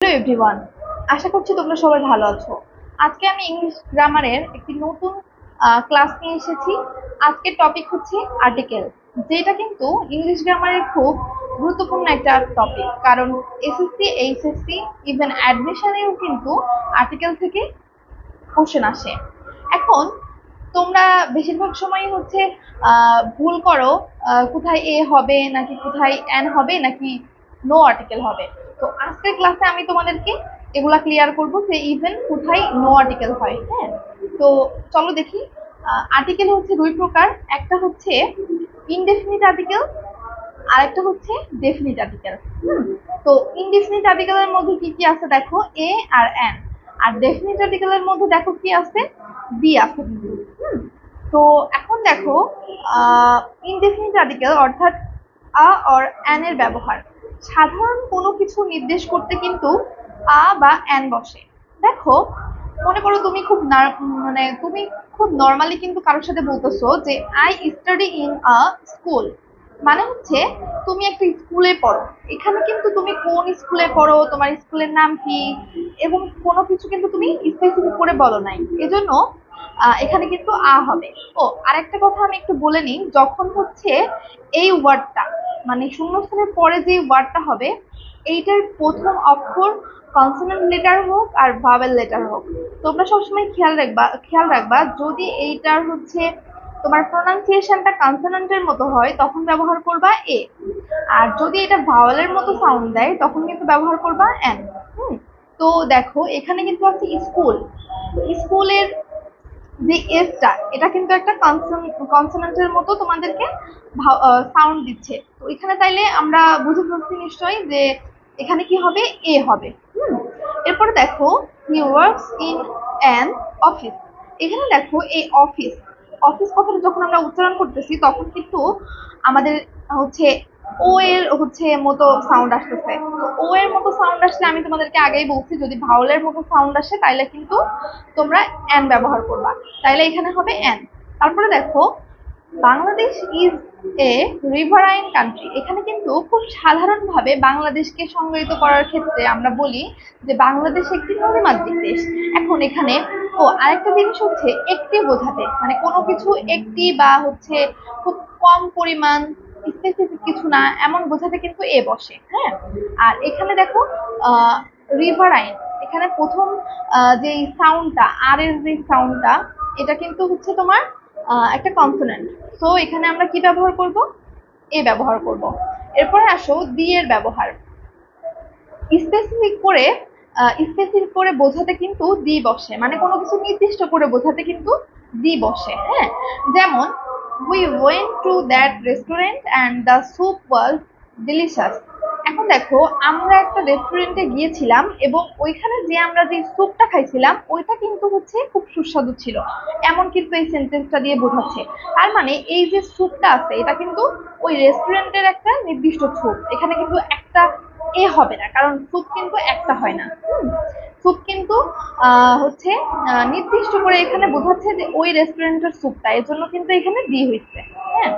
Hello everyone, আশা করছি তোমরা সবাই ভালো আছো। আজকে আমি ইংলিশ গ্রামারের একটি নতুন ক্লাস নিয়ে এসেছি। আজকের টপিক হচ্ছে আর্টিকেল, যেটা কিন্তু ইংলিশ গ্রামারের খুব গুরুত্বপূর্ণ একটা টপিক, কারণ এসএসসি, এইচএসসি, ইভেন অ্যাডমিশনেও কিন্তু আর্টিকেল থেকে কোশ্চেন আসে। এখন তোমরা বেশিরভাগ সময় হচ্ছে ভুল করো, কোথায় এ হবে নাকি কোথায় এন হবে নাকি নো আর্টিকেল হবে। তো আজকের ক্লাসে আমি তোমাদেরকে এগুলা ক্লিয়ার করব যে ইভেন কোথায় নো আর্টিকেল হয়। হ্যাঁ, তো চলো দেখি। আর্টিকেল হচ্ছে দুই প্রকার, একটা হচ্ছে ইনডেফিনিট আর্টিকেল আর একটা হচ্ছে ডেফিনিট আর্টিকেল। তো ইনডেফিনিট আর্টিকেলের মধ্যে কি কি আছে দেখো, এ আর এন। আর ডেফিনিট আর্টিকেলের মধ্যে দেখো কি আছে, বি আছে কিন্তু। তো এখন দেখো, ইনডেফিনিট আর্টিকেল অর্থাৎ আ অর এন এর ব্যবহার। সাধারণ কোনো কিছু নির্দেশ করতে কিন্তু আ বা এন বসে। দেখো, মনে করো তুমি তুমি খুব নর্মালি কিন্তু কারোর সাথে বলতেছো যে I study in a school, মানে হচ্ছে তুমি একটা স্কুলে পড়ো। এখানে কিন্তু তুমি কোন স্কুলে পড়ো, তোমার স্কুলের নাম কি, এবং কোনো কিছু কিন্তু তুমি স্পেসিফিক করে বলো নাই, এজন্য এখানে কিন্তু আ হবে। ও আরেকটা কথা আমি একটু বলে নিই, যখন হচ্ছে এই ওয়ার্ডটা মানে শূন্যস্থানের পরে যে ওয়ার্ডটা হবে, এইটার প্রথম অক্ষর কনসোনেন্ট লেটার হোক আর ভাওয়েল লেটার হোক, তোমরা সবসময় খেয়াল রাখবা যদি এইটার হচ্ছে তোমার প্রোনাউন্সিয়েশনটা কনসোনেন্টের মতো হয় তখন ব্যবহার করবা এ, আর যদি এটা ভাওয়েলের মতো সাউন্ড দেয় তখন কিন্তু ব্যবহার করবা এন। তো দেখো এখানে কিন্তু আছে স্কুল। স্কুলের যে এসটা, এটা কিন্তু একটা কনসোনেন্টের মতো তোমাদেরকে সাউন্ড দিচ্ছে। তো এখানে তাইলে আমরা বুঝে ফেলছি নিশ্চয়ই যে এখানে কি হবে, এ হবে। এরপরে দেখো, he works in an office. এখানে দেখো এই অফিস, অফিস কথাটা যখন আমরা উচ্চারণ করতেছি তখন কিন্তু আমাদের হচ্ছে ও এর হচ্ছে মতো সাউন্ড আসতেছে। তো ও এর মতো সাউন্ড আসলে আমি তোমাদেরকে আগেই বলছি, যদি ভাওয়ালের মতো সাউন্ড আসে তাইলে কিন্তু তোমরা এন ব্যবহার করবা, তাইলে এখানে হবে এন। তারপরে দেখো, Bangladesh is a riverine country. এখানে কিন্তু খুব সাধারণভাবে বাংলাদেশকে সংজ্ঞায়িত করার ক্ষেত্রে আমরা বলি যে বাংলাদেশ একটি নদীমাতৃক দেশ। এখন এখানে আরেকটা জিনিস হচ্ছে একটি বোঝাতে, মানে কোনো কিছু একটি বা হচ্ছে খুব কম পরিমাণ, স্পেসিফিক কিছু না এমন বোঝাতে কিন্তু এ বসে। হ্যাঁ, আর এখানে দেখো রিভারাইন, এখানে প্রথম যে সাউন্ডটা, আর এর যে সাউন্ডটা, এটা কিন্তু হচ্ছে তোমার একটা কনসোনেন্ট। সো এখানে আমরা কি ব্যবহার করব, এ ব্যবহার করব। এরপরে আসো দি এর ব্যবহার। স্পেসিফিক করে বোঝাতে কিন্তু দি বসে, মানে কোনো কিছু নির্দিষ্ট করে বোঝাতে কিন্তু দি বসে। হ্যাঁ, যেমন we went to that restaurant and the soup was delicious. এখন দেখো, আমরা একটা রেস্টুরেন্টে গিয়েছিলাম এবং ওইখানে যে আমরা যে স্যুপটা খাইছিলাম ওইটা কিন্তু হচ্ছে খুব সুস্বাদু ছিল, এমন কিন্তু এই সেন্টেন্সটা দিয়ে বোঝাচ্ছে। তার মানে এই যে স্যুপটা আছে এটা কিন্তু ওই রেস্টুরেন্টের একটা নির্দিষ্ট স্যুপ, এখানে কিন্তু একটা এ হবে না, কারণ স্যুপ কিন্তু একটা হয় না। স্যুপ কিন্তু হচ্ছে নির্দিষ্ট করে এখানে বোঝাচ্ছে যে ওই রেস্টুরেন্টের স্যুপটা, এর জন্য কিন্তু এখানে দি হয়েছে। হ্যাঁ,